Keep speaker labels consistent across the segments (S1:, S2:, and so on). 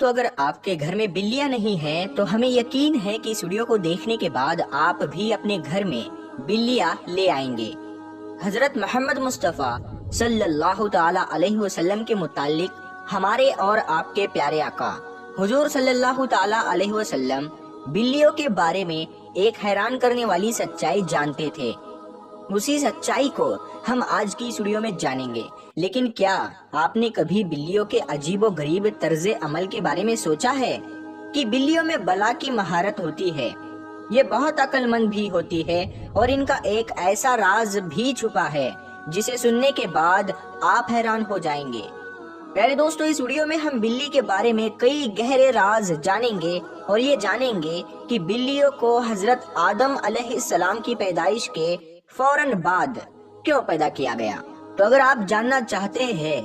S1: تو اگر آپ کے گھر میں بلیاں نہیں ہیں تو ہمیں یقین ہے کہ اس ویڈیو کو دیکھنے کے بعد آپ بھی اپنے گھر میں بلیاں لے آئیں گے۔ حضرت محمد مصطفیٰ صلی اللہ تعالی علیہ وسلم کے متعلق ہمارے اور آپ کے پیارے آقا حضور صلی اللہ تعالی علیہ وسلم بلیوں کے بارے میں ایک حیران کرنے والی سچائی جانتے تھے۔ اسی سچائی کو ہم آج کی اس ویڈیو میں جانیں گے۔ لیکن کیا آپ نے کبھی بلیوں کے عجیب و غریب طرز عمل کے بارے میں سوچا ہے کہ بلیوں میں بلا کی مہارت ہوتی ہے، یہ بہت عقل مند بھی ہوتی ہے اور ان کا ایک ایسا راز بھی چھپا ہے جسے سننے کے بعد آپ حیران ہو جائیں گے۔ پیارے دوستو، اس ویڈیو میں ہم بلی کے بارے میں کئی گہرے راز جانیں گے اور یہ جانیں گے کہ بلیوں کو حضرت آدم علیہ السلام کی پیدائش کے فوراً بعد کیوں پیدا کیا گیا۔ تو اگر آپ جاننا چاہتے ہیں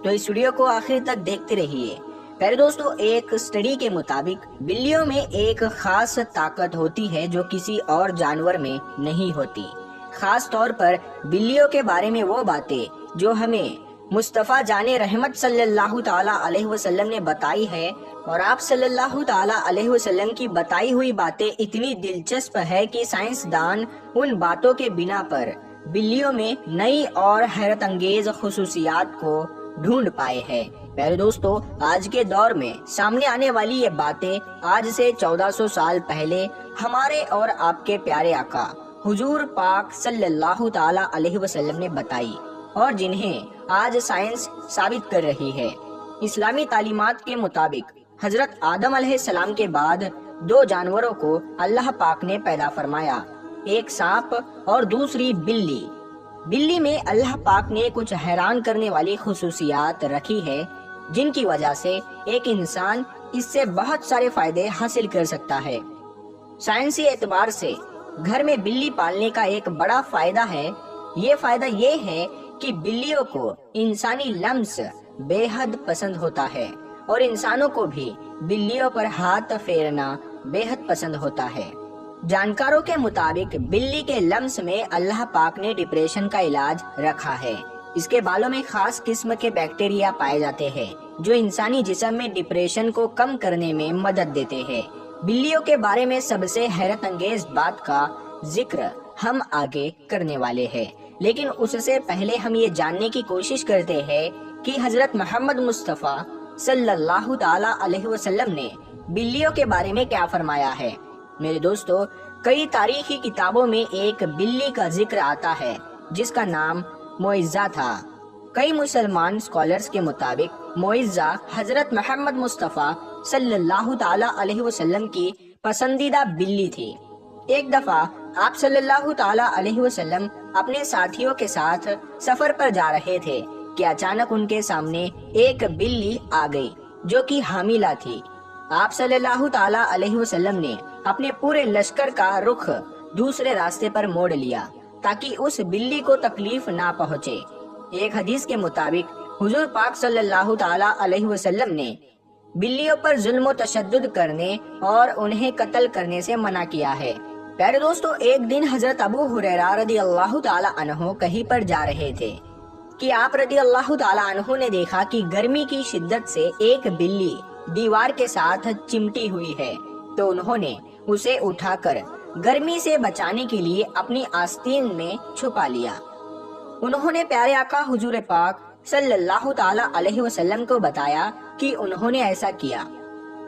S1: تو اس ویڈیو کو آخر تک دیکھتے رہیے۔ پیارے دوستو، ایک اسٹڈی کے مطابق بلیوں میں ایک خاص طاقت ہوتی ہے جو کسی اور جانور میں نہیں ہوتی۔ خاص طور پر بلیوں کے بارے میں وہ باتیں جو ہمیں مصطفیٰ جان رحمت صلی اللہ تعالی علیہ وسلم نے بتائی ہے، اور آپ صلی اللہ تعالی علیہ وسلم کی بتائی ہوئی باتیں اتنی دلچسپ ہے کہ سائنسدان ان باتوں کے بنا پر بلیوں میں نئی اور حیرت انگیز خصوصیات کو ڈھونڈ پائے ہیں۔ پیارے دوستو، آج کے دور میں سامنے آنے والی یہ باتیں آج سے 1400 سال پہلے ہمارے اور آپ کے پیارے آقا حضور پاک صلی اللہ تعالی علیہ وسلم نے بتائی اور جنہیں آج سائنس ثابت کر رہی ہے۔ اسلامی تعلیمات کے مطابق حضرت آدم علیہ السلام کے بعد دو جانوروں کو اللہ پاک نے پیدا فرمایا، ایک سانپ اور دوسری بلی۔ بلی میں اللہ پاک نے کچھ حیران کرنے والی خصوصیات رکھی ہے جن کی وجہ سے ایک انسان اس سے بہت سارے فائدے حاصل کر سکتا ہے۔ سائنسی اعتبار سے گھر میں بلی پالنے کا ایک بڑا فائدہ ہے۔ یہ فائدہ یہ ہے کہ بلیوں کو انسانی لمس بے حد پسند ہوتا ہے اور انسانوں کو بھی بلیوں پر ہاتھ پھیرنا بے حد پسند ہوتا ہے۔ جانکاروں کے مطابق بلی کے لمس میں اللہ پاک نے ڈپریشن کا علاج رکھا ہے۔ اس کے بالوں میں خاص قسم کے بیکٹیریا پائے جاتے ہیں جو انسانی جسم میں ڈپریشن کو کم کرنے میں مدد دیتے ہیں۔ بلیوں کے بارے میں سب سے حیرت انگیز بات کا ذکر ہم آگے کرنے والے ہیں، لیکن اس سے پہلے ہم یہ جاننے کی کوشش کرتے ہیں کہ حضرت محمد مصطفیٰ صلی اللہ تعالی علیہ وسلم نے بلیوں کے بارے میں کیا فرمایا ہے۔ میرے دوستو، کئی تاریخی کتابوں میں ایک بلی کا ذکر آتا ہے جس کا نام معزہ تھا۔ کئی مسلمان اسکالرز کے مطابق معزہ حضرت محمد مصطفیٰ صلی اللہ تعالی علیہ وسلم کی پسندیدہ بلی تھی۔ ایک دفعہ آپ صلی اللہ تعالی علیہ وسلم اپنے ساتھیوں کے ساتھ سفر پر جا رہے تھے کہ اچانک ان کے سامنے ایک بلی آ گئی جو کہ حاملہ تھی۔ آپ صلی اللہ تعالی علیہ وسلم نے اپنے پورے لشکر کا رخ دوسرے راستے پر موڑ لیا تاکہ اس بلی کو تکلیف نہ پہنچے۔ ایک حدیث کے مطابق حضور پاک صلی اللہ تعالی علیہ وسلم نے بلیوں پر ظلم و تشدد کرنے اور انہیں قتل کرنے سے منع کیا ہے۔ پیارے دوستو، ایک دن حضرت ابو ہریرہ رضی اللہ تعالی عنہ کہیں پر جا رہے تھے کہ آپ رضی اللہ تعالی عنہ نے دیکھا کہ گرمی کی شدت سے ایک بلی دیوار کے ساتھ چمٹی ہوئی ہے، تو انہوں نے اسے اٹھا کر گرمی سے بچانے کے لیے اپنی آستین میں چھپا لیا۔ انہوں نے پیارے آقا حضور پاک صلی اللہ تعالی علیہ وسلم کو بتایا کہ انہوں نے ایسا کیا،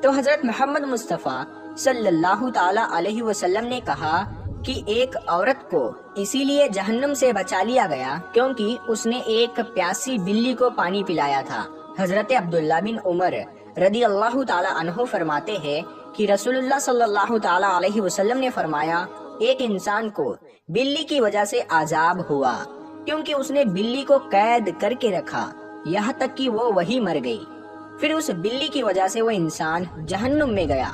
S1: تو حضرت محمد مصطفیٰ صلی اللہ تعالی علیہ وسلم نے کہا کہ ایک عورت کو اسی لیے جہنم سے بچا لیا گیا کیونکہ اس نے ایک پیاسی بلی کو پانی پلایا تھا۔ حضرت عبداللہ بن عمر رضی اللہ تعالی عنہ فرماتے ہیں کہ رسول اللہ صلی اللہ تعالی علیہ وسلم نے فرمایا، ایک انسان کو بلی کی وجہ سے عذاب ہوا کیونکہ اس نے بلی کو قید کر کے رکھا یہاں تک کہ وہ وہی مر گئی۔ پھر اس بلی کی وجہ سے وہ انسان جہنم میں گیا۔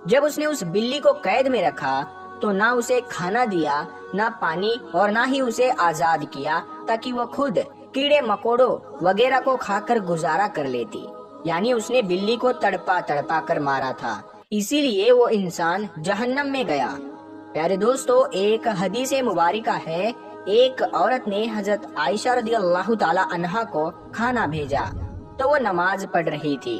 S1: جب اس نے اس بلی کو قید میں رکھا تو نہ اسے کھانا دیا، نہ پانی، اور نہ ہی اسے آزاد کیا تاکہ وہ خود کیڑے مکوڑوں وغیرہ کو کھا کر گزارا کر لیتی، یعنی اس نے بلی کو تڑپا تڑپا کر مارا تھا، اسی لیے وہ انسان جہنم میں گیا۔ پیارے دوستو، ایک حدیث مبارکہ ہے، ایک عورت نے حضرت عائشہ رضی اللہ تعالی عنہا کو کھانا بھیجا تو وہ نماز پڑھ رہی تھی۔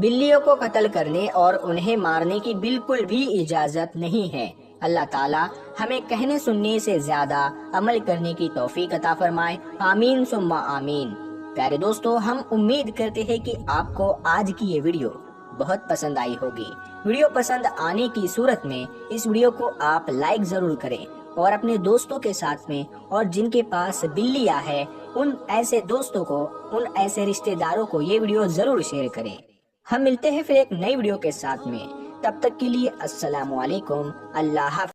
S1: بلیوں کو قتل کرنے اور انہیں مارنے کی بالکل بھی اجازت نہیں ہے۔ اللہ تعالیٰ ہمیں کہنے سننے سے زیادہ عمل کرنے کی توفیق عطا فرمائے، آمین ثم آمین۔ پیارے دوستو، ہم امید کرتے ہیں کہ آپ کو آج کی یہ ویڈیو بہت پسند آئی ہوگی۔ ویڈیو پسند آنے کی صورت میں اس ویڈیو کو آپ لائک ضرور کریں اور اپنے دوستوں کے ساتھ میں، اور جن کے پاس بلیاں ہے ان ایسے دوستوں کو، ان ایسے رشتہ داروں کو یہ ویڈیو ضرور شیئر کریں۔ ہم ملتے ہیں پھر ایک نئی ویڈیو کے ساتھ میں، تب تک کے لیے السلام علیکم، اللہ حافظ۔